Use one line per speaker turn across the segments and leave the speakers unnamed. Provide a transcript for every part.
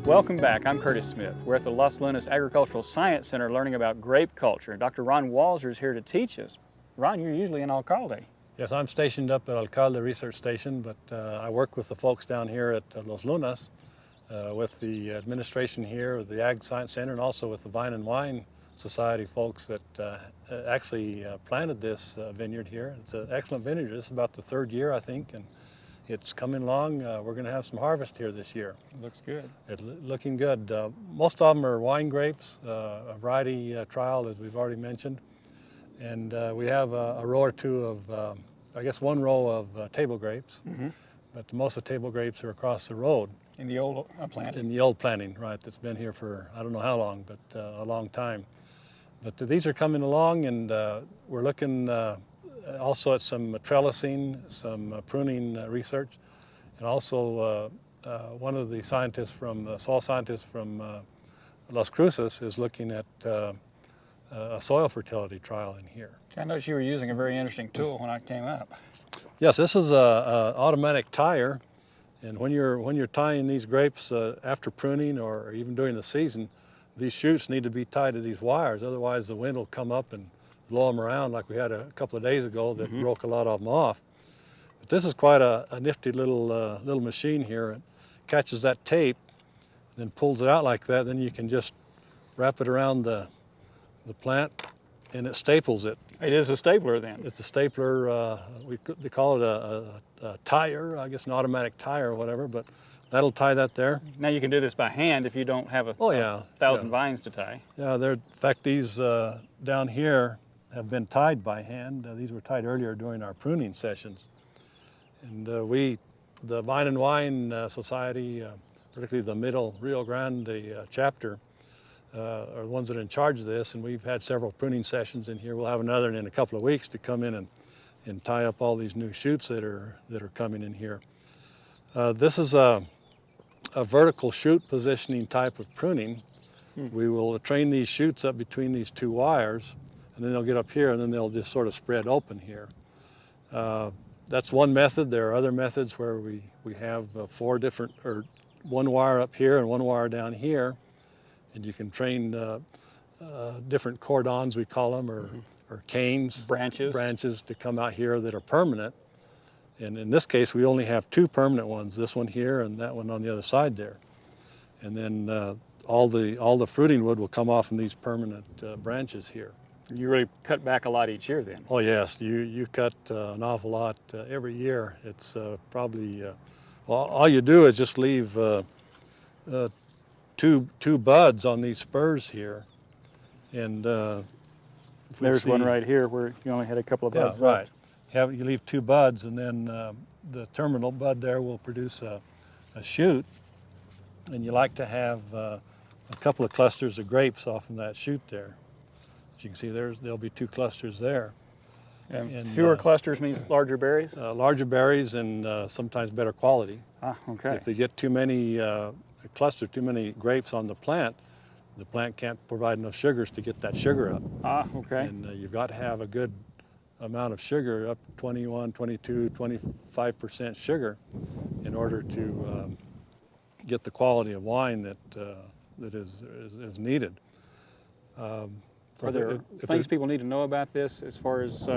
Welcome back. I'm Curtis Smith. We're at the Los Lunas Agricultural Science Center learning about grape culture. Dr. Ron Walser is here to teach us. Ron, you're usually in Alcalde.
Yes, I'm stationed up at Alcalde Research Station, but I work with the folks down here at Los Lunas with the administration here, with the Ag Science Center, and also with the Vine and Wine Society folks that actually planted this vineyard here. It's an excellent vineyard. This is about the third year, I think, and it's coming along. We're going to have some harvest here this year.
Looks good.
It's looking good. Most of them are wine grapes, a variety trial, as we've already mentioned. And we have a row or two of, I guess one row of table grapes, but most of the table grapes are across the road.
In the old planting? In
the old planting, right, that's been here for, I don't know how long, but a long time. But these are coming along, and we're looking also at some trellising, some pruning research, and also one of the scientists from, soil scientists from Las Cruces is looking at a soil fertility trial in here.
I noticed you were using a very interesting tool when I came up.
Yes, this is a automatic tire, and when you're tying these grapes after pruning or even during the season, these shoots need to be tied to these wires, otherwise the wind will come up and blow them around like we had a couple of days ago that broke a lot of them off. But this is quite a nifty little machine here. It catches that tape, then pulls it out like that, then you can just wrap it around the plant and it staples it.
It is a stapler then?
It's a stapler. They call it a tire, I guess an automatic tire or whatever, but that'll tie that there.
Now you can do this by hand if you don't have a thousand vines to tie.
Yeah, in fact, these down here have been tied by hand. These were tied earlier during our pruning sessions. And the Vine and Wine Society, particularly the Middle Rio Grande chapter, are the ones that are in charge of this, and we've had several pruning sessions in here. We'll have another in a couple of weeks to come in and tie up all these new shoots that are coming in here. This is a vertical shoot positioning type of pruning. We will train these shoots up between these two wires, and then they'll get up here, and then they'll just sort of spread open here. That's one method. There are other methods where we have four different, or one wire up here and one wire down here, and you can train different cordons, we call them, or canes, branches to come out here that are permanent. And in this case, we only have two permanent ones, this one here and that one on the other side there. And then all the fruiting wood will come off from these permanent branches here.
You really cut back a lot each year then?
Oh yes, you cut an awful lot every year. It's probably, well, all you do is just leave two buds on these spurs here. And
there's one right here where you only had a couple of buds.
Yeah, right. You leave two buds, and then the terminal bud there will produce a shoot, and you like to have a couple of clusters of grapes off from that shoot there. As you can see, there'll be two clusters there.
And fewer clusters means larger berries?
Larger berries and sometimes better quality.
Ah, okay.
If they get too many clusters, too many grapes on the plant can't provide enough sugars to get that sugar up.
Ah, okay.
And you've got to have a good amount of sugar, up 21, 22, 25% sugar, in order to get the quality of wine that is needed.
Are there things people need to know about this as far as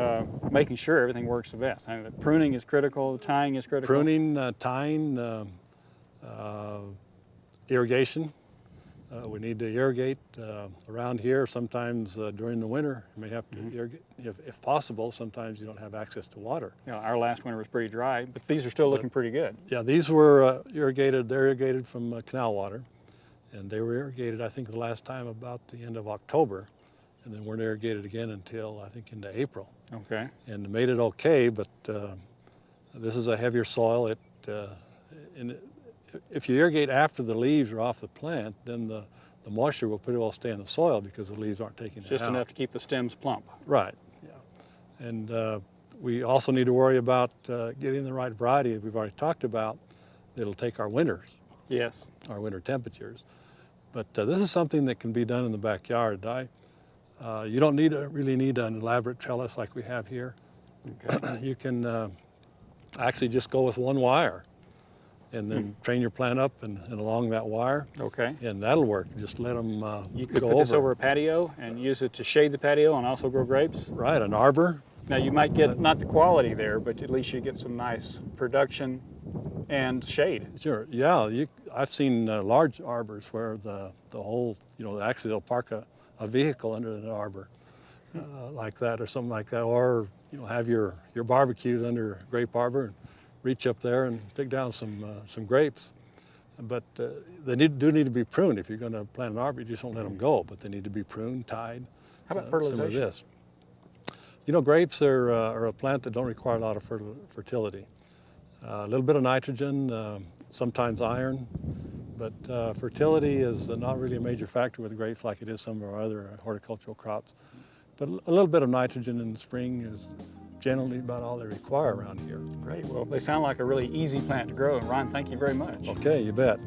making sure everything works the best? I mean, the pruning is critical, the tying is critical.
Pruning, tying, irrigation. We need to irrigate around here. Sometimes during the winter, you may have to irrigate. If possible, sometimes you don't have access to water.
Yeah, our last winter was pretty dry, but these are still looking pretty good.
Yeah, these were irrigated. They're irrigated from canal water, and they were irrigated, I think, the last time about the end of October, and then weren't irrigated again until, I think, into April.
Okay.
And made it okay, but this is a heavier soil. If you irrigate after the leaves are off the plant, then the moisture will pretty well stay in the soil because the leaves aren't taking it out.
Just enough to keep the stems plump.
Right, yeah. And we also need to worry about getting the right variety, as we've already talked about, that'll take our winters.
Yes.
Our winter temperatures. But this is something that can be done in the backyard. You don't really need an elaborate trellis like we have here.
Okay.
You can actually just go with one wire. and then train your plant up and along that wire.
Okay.
And that'll work. Just let them
You could
go
put this
over.
over a patio and use it to shade the patio and also grow grapes.
Right, an arbor.
Now you might get not the quality there, but at least you get some nice production and shade.
Sure, yeah. I've seen large arbors where the whole, actually they'll park a vehicle under an arbor like that or something like that, or have your barbecues under a grape arbor and reach up there and pick down some grapes. But they do need to be pruned. If you're going to plant an arbor, you just don't let them go, but they need to be pruned, tied.
How about
Similar to
fertilization?
this. Grapes are a plant that don't require a lot of fertility. A little bit of nitrogen, sometimes iron, but fertility is not really a major factor with grapes like it is some of our other horticultural crops. But a little bit of nitrogen in the spring is generally about all they require around here.
Great. Well, they sound like a really easy plant to grow. And Ryan, thank you very much.
Okay, you bet.